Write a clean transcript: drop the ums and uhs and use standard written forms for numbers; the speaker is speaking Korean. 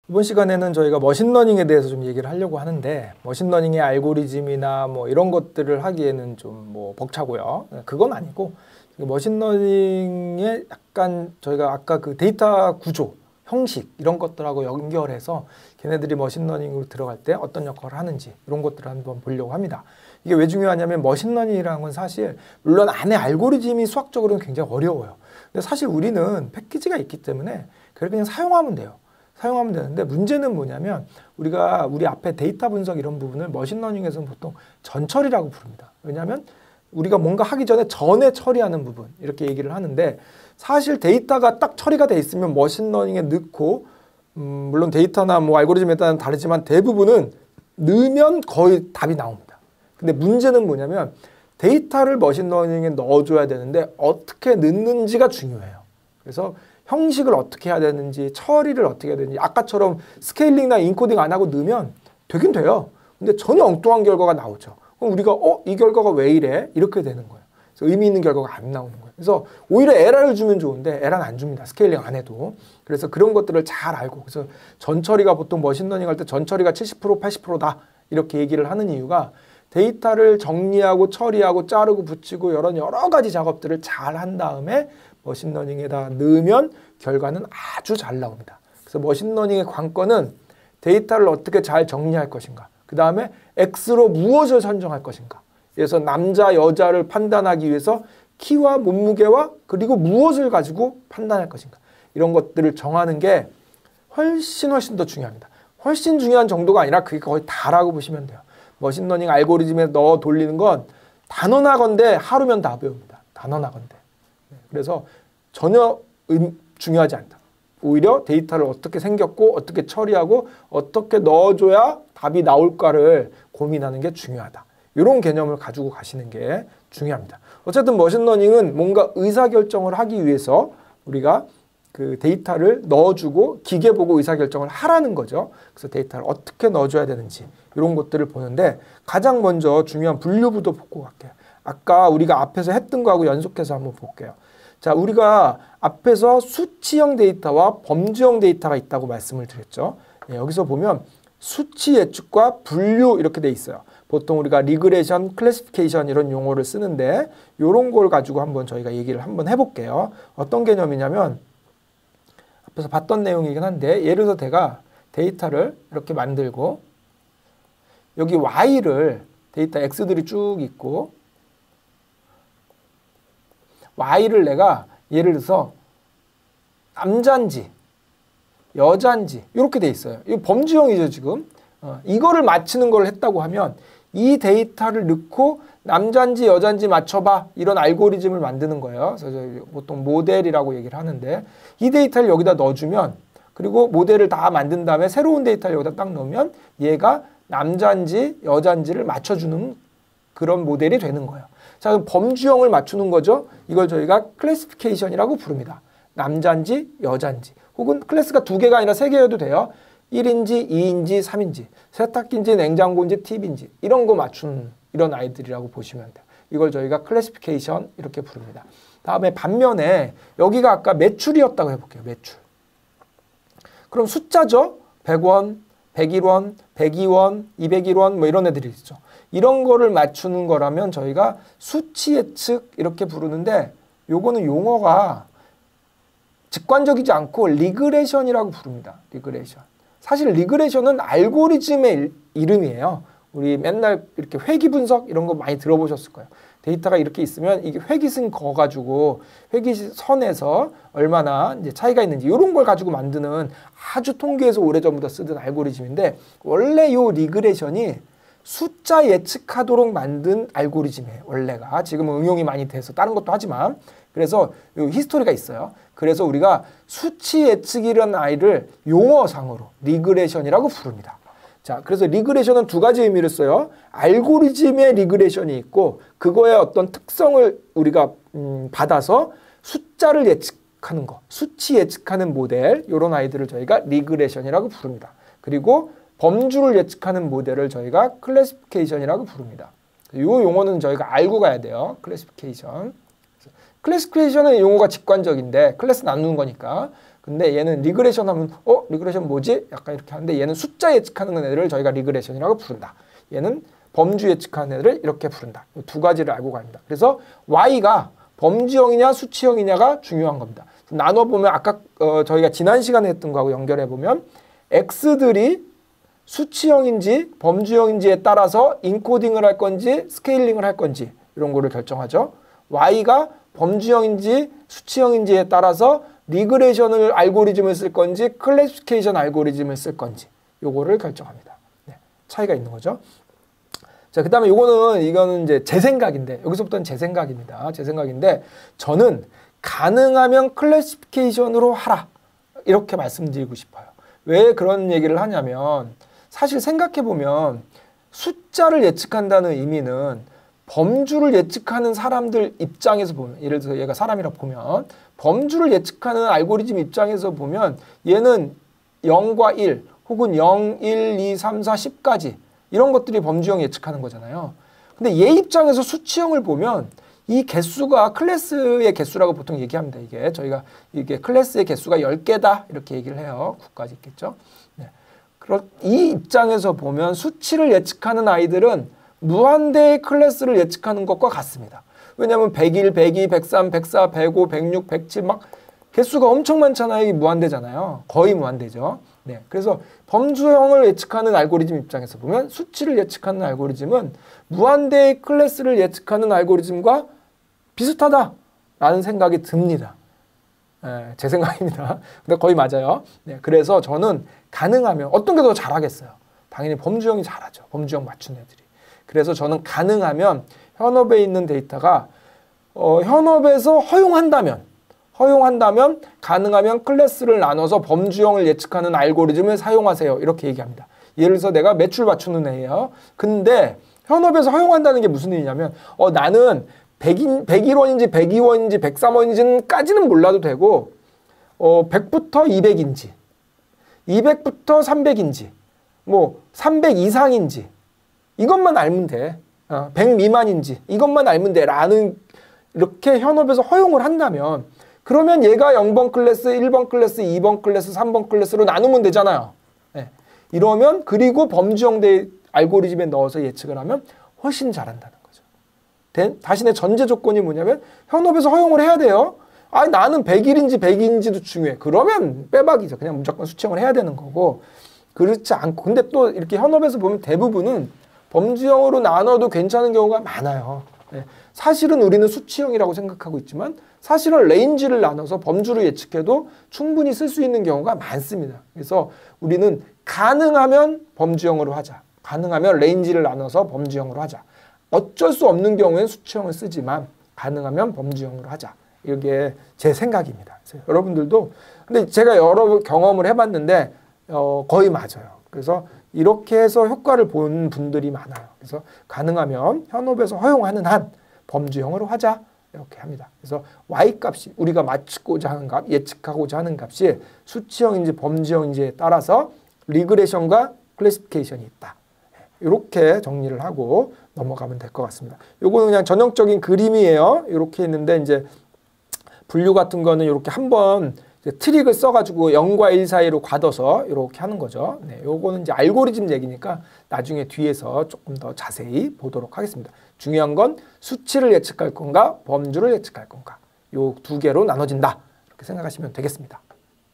이번 시간에는 저희가 머신러닝에 대해서 좀 얘기를 하려고 하는데, 머신러닝의 알고리즘이나 뭐 이런 것들을 하기에는 좀 뭐 벅차고요. 그건 아니고, 머신러닝의 약간 저희가 아까 그 데이터 구조, 형식 이런 것들하고 연결해서 걔네들이 머신러닝으로 들어갈 때 어떤 역할을 하는지 이런 것들을 한번 보려고 합니다. 이게 왜 중요하냐면 머신러닝이라는 건 사실 물론 안에 알고리즘이 수학적으로는 굉장히 어려워요. 근데 사실 우리는 패키지가 있기 때문에 그걸 그냥 사용하면 돼요. 사용하면 되는데 문제는 뭐냐면 우리가 우리 앞에 데이터 분석 이런 부분을 머신러닝에서는 보통 전처리라고 부릅니다. 왜냐하면 우리가 뭔가 하기 전에 처리하는 부분 이렇게 얘기를 하는데 사실 데이터가 딱 처리가 돼 있으면 머신러닝에 넣고 물론 데이터나 뭐 알고리즘에 따라 다르지만 대부분은 넣으면 거의 답이 나옵니다. 근데 문제는 뭐냐면 데이터를 머신러닝에 넣어줘야 되는데 어떻게 넣는지가 중요해요. 그래서 형식을 어떻게 해야 되는지 처리를 어떻게 해야 되는지 아까처럼 스케일링이나 인코딩 안 하고 넣으면 되긴 돼요. 근데 전혀 엉뚱한 결과가 나오죠. 그럼 우리가 이 결과가 왜 이래? 이렇게 되는 거예요. 그래서 의미 있는 결과가 안 나오는 거예요. 그래서 오히려 에러를 주면 좋은데 에러는 안 줍니다. 스케일링 안 해도. 그래서 그런 것들을 잘 알고 그래서 전처리가 보통 머신러닝 할 때 전처리가 70% 80%다 이렇게 얘기를 하는 이유가 데이터를 정리하고 처리하고 자르고 붙이고 여러 가지 작업들을 잘 한 다음에 머신러닝에다 넣으면 결과는 아주 잘 나옵니다. 그래서 머신러닝의 관건은 데이터를 어떻게 잘 정리할 것인가. 그 다음에 X로 무엇을 선정할 것인가. 그래서 남자, 여자를 판단하기 위해서 키와 몸무게와 그리고 무엇을 가지고 판단할 것인가. 이런 것들을 정하는 게 훨씬 더 중요합니다. 훨씬 중요한 정도가 아니라 그게 거의 다라고 보시면 돼요. 머신러닝 알고리즘에 넣어 돌리는 건 단언하건대 하루면 다 배웁니다. 단언하건대. 그래서 전혀 중요하지 않다. 오히려 데이터를 어떻게 생겼고 어떻게 처리하고 어떻게 넣어줘야 답이 나올까를 고민하는 게 중요하다. 이런 개념을 가지고 가시는 게 중요합니다. 어쨌든 머신러닝은 뭔가 의사결정을 하기 위해서 우리가 그 데이터를 넣어주고 기계 보고 의사결정을 하라는 거죠. 그래서 데이터를 어떻게 넣어줘야 되는지 이런 것들을 보는데 가장 먼저 중요한 분류부터 보고 갈게요. 아까 우리가 앞에서 했던 거하고 연속해서 한번 볼게요. 자, 우리가 앞에서 수치형 데이터와 범주형 데이터가 있다고 말씀을 드렸죠. 여기서 보면 수치 예측과 분류 이렇게 돼 있어요. 보통 우리가 리그레션, 클래시피케이션 이런 용어를 쓰는데 이런 걸 가지고 한번 저희가 얘기를 한번 해볼게요. 어떤 개념이냐면 앞에서 봤던 내용이긴 한데 예를 들어서 제가 데이터를 이렇게 만들고 여기 Y를 데이터 X들이 쭉 있고 Y를 내가 예를 들어서 남자인지 여자인지 이렇게 돼 있어요. 이거 범주형이죠 지금. 이거를 맞추는 걸 했다고 하면 이 데이터를 넣고 남자인지 여자인지 맞춰봐 이런 알고리즘을 만드는 거예요. 그래서 보통 모델이라고 얘기를 하는데 이 데이터를 여기다 넣어주면 그리고 모델을 다 만든 다음에 새로운 데이터를 여기다 딱 넣으면 얘가 남자인지 여자인지를 맞춰주는 그런 모델이 되는 거예요. 자, 그럼 범주형을 맞추는 거죠. 이걸 저희가 클래시피케이션이라고 부릅니다. 남자인지 여자인지 혹은 클래스가 2개가 아니라 3개여도 돼요. 1인지 2인지 3인지 세탁기인지 냉장고인지 TV인지 이런 거 맞추는 이런 아이들이라고 보시면 돼요. 이걸 저희가 클래시피케이션 이렇게 부릅니다. 다음에 반면에 여기가 아까 매출이었다고 해볼게요. 매출. 그럼 숫자죠. 100원, 101원, 102원, 201원 뭐 이런 애들이 있죠. 이런 거를 맞추는 거라면 저희가 수치 예측 이렇게 부르는데 요거는 용어가 직관적이지 않고 리그레션이라고 부릅니다. 리그레션. 사실 리그레션은 알고리즘의 이름이에요. 우리 맨날 이렇게 회귀 분석 이런 거 많이 들어보셨을 거예요. 데이터가 이렇게 있으면 이게 회귀선 거가지고 회귀선에서 얼마나 이제 차이가 있는지 이런 걸 가지고 만드는 아주 통계에서 오래전부터 쓰던 알고리즘인데 원래 요 리그레션이 숫자 예측하도록 만든 알고리즘이에요. 원래가 지금은 응용이 많이 돼서 다른 것도 하지만 그래서 요 히스토리가 있어요. 그래서 우리가 수치 예측이라는 아이를 용어상으로 리그레션이라고 부릅니다. 자, 그래서 리그레션은 2가지 의미를 써요. 알고리즘의 리그레션이 있고 그거의 어떤 특성을 우리가 받아서 숫자를 예측하는 거, 수치 예측하는 모델 이런 아이들을 저희가 리그레션이라고 부릅니다. 그리고 범주를 예측하는 모델을 저희가 클래시피케이션이라고 부릅니다. 이 용어는 저희가 알고 가야 돼요. 클래시피케이션. 클래시피케이션은 용어가 직관적인데 클래스 나누는 거니까 근데 얘는 리그레션 하면 리그레션 뭐지? 약간 이렇게 하는데 얘는 숫자 예측하는 애들을 저희가 리그레션이라고 부른다. 얘는 범주 예측하는 애들을 이렇게 부른다. 이 두 가지를 알고 갑니다. 그래서 Y가 범주형이냐 수치형이냐가 중요한 겁니다. 나눠보면 아까 저희가 지난 시간에 했던 거하고 연결해보면 X들이 수치형인지 범주형인지에 따라서 인코딩을 할 건지 스케일링을 할 건지 이런 거를 결정하죠. Y가 범주형인지 수치형인지에 따라서 리그레션을 알고리즘을 쓸 건지 클래시피케이션 알고리즘을 쓸 건지 요거를 결정합니다. 네, 차이가 있는 거죠. 자, 그 다음에 이거는 이제 제 생각인데, 여기서부터는 제 생각입니다. 제 생각인데, 저는 가능하면 클래시피케이션으로 하라. 이렇게 말씀드리고 싶어요. 왜 그런 얘기를 하냐면, 사실 생각해보면, 숫자를 예측한다는 의미는 범주를 예측하는 사람들 입장에서 보면, 예를 들어서 얘가 사람이라고 보면, 범주를 예측하는 알고리즘 입장에서 보면, 얘는 0과 1, 혹은 0, 1, 2, 3, 4, 10까지, 이런 것들이 범주형 예측하는 거잖아요. 근데 얘 입장에서 수치형을 보면 이 개수가 클래스의 개수라고 보통 얘기합니다. 이게 클래스의 개수가 10개다 이렇게 얘기를 해요. 9까지 있겠죠. 네. 이 입장에서 보면 수치를 예측하는 아이들은 무한대의 클래스를 예측하는 것과 같습니다. 왜냐하면 101, 102, 103, 104, 105, 106, 107 막 개수가 엄청 많잖아요. 이게 무한대잖아요. 거의 무한대죠. 네, 그래서 범주형을 예측하는 알고리즘 입장에서 보면 수치를 예측하는 알고리즘은 무한대의 클래스를 예측하는 알고리즘과 비슷하다라는 생각이 듭니다. 네, 제 생각입니다. 근데 거의 맞아요. 네, 그래서 저는 가능하면 어떤 게 더 잘하겠어요? 당연히 범주형이 잘하죠. 범주형 맞춘 애들이. 그래서 저는 가능하면 현업에 있는 데이터가 현업에서 허용한다면 가능하면 클래스를 나눠서 범주형을 예측하는 알고리즘을 사용하세요. 이렇게 얘기합니다. 예를 들어서 내가 매출 맞추는 애예요. 근데 현업에서 허용한다는 게 무슨 의미냐면 나는 101원인지 102원인지 103원인지까지는 몰라도 되고 100부터 200인지 200부터 300인지 뭐 300 이상인지 이것만 알면 돼. 100 미만인지 이것만 알면 돼. 라는 이렇게 현업에서 허용을 한다면 그러면 얘가 0번 클래스, 1번 클래스, 2번 클래스, 3번 클래스로 나누면 되잖아요. 네. 이러면 그리고 범주형 알고리즘에 넣어서 예측을 하면 훨씬 잘한다는 거죠. 자신의 전제 조건이 뭐냐면 현업에서 허용을 해야 돼요. 나는 100일인지 100일인지도 중요해. 그러면 빼박이죠. 그냥 무조건 수치형을 해야 되는 거고 그렇지 않고 근데 또 이렇게 현업에서 보면 대부분은 범주형으로 나눠도 괜찮은 경우가 많아요. 네. 사실은 우리는 수치형이라고 생각하고 있지만 사실은 레인지를 나눠서 범주를 예측해도 충분히 쓸 수 있는 경우가 많습니다. 그래서 우리는 가능하면 범주형으로 하자. 가능하면 레인지를 나눠서 범주형으로 하자. 어쩔 수 없는 경우에는 수치형을 쓰지만 가능하면 범주형으로 하자. 이게 제 생각입니다. 여러분들도 근데 제가 여러 경험을 해봤는데 거의 맞아요. 그래서 이렇게 해서 효과를 본 분들이 많아요. 그래서 가능하면 현업에서 허용하는 한 범주형으로 하자. 이렇게 합니다. 그래서 Y값이 우리가 맞추고자 하는 값, 예측하고자 하는 값이 수치형인지 범주형인지에 따라서 리그레션과 클래시피케이션이 있다. 이렇게 정리를 하고 넘어가면 될 것 같습니다. 요거는 그냥 전형적인 그림이에요. 이렇게 있는데 이제 분류 같은 거는 이렇게 한번 트릭을 써가지고 0과 1 사이로 과둬서 이렇게 하는 거죠. 네, 요거는 이제 알고리즘 얘기니까 나중에 뒤에서 조금 더 자세히 보도록 하겠습니다. 중요한 건 수치를 예측할 건가 범주를 예측할 건가 요 두 개로 나눠진다. 이렇게 생각하시면 되겠습니다.